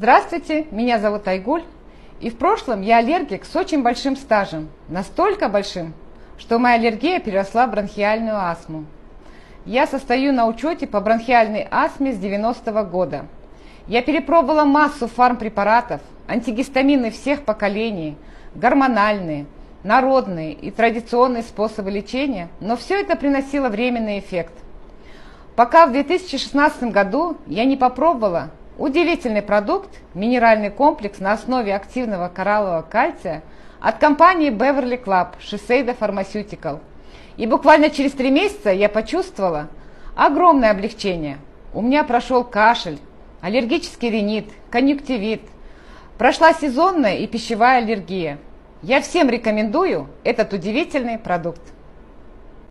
Здравствуйте, меня зовут Айгуль, и в прошлом я аллергик с очень большим стажем, настолько большим, что моя аллергия переросла в бронхиальную астму. Я состою на учете по бронхиальной астме с 90-го года. Я перепробовала массу фармпрепаратов, антигистамины всех поколений, гормональные, народные и традиционные способы лечения, но все это приносило временный эффект. Пока в 2016 году я не попробовала удивительный продукт, минеральный комплекс на основе активного кораллового кальция от компании Beverly Club Shiseido Pharmaceutical. И буквально через 3 месяца я почувствовала огромное облегчение. У меня прошел кашель, аллергический ринит, конъюнктивит, прошла сезонная и пищевая аллергия. Я всем рекомендую этот удивительный продукт.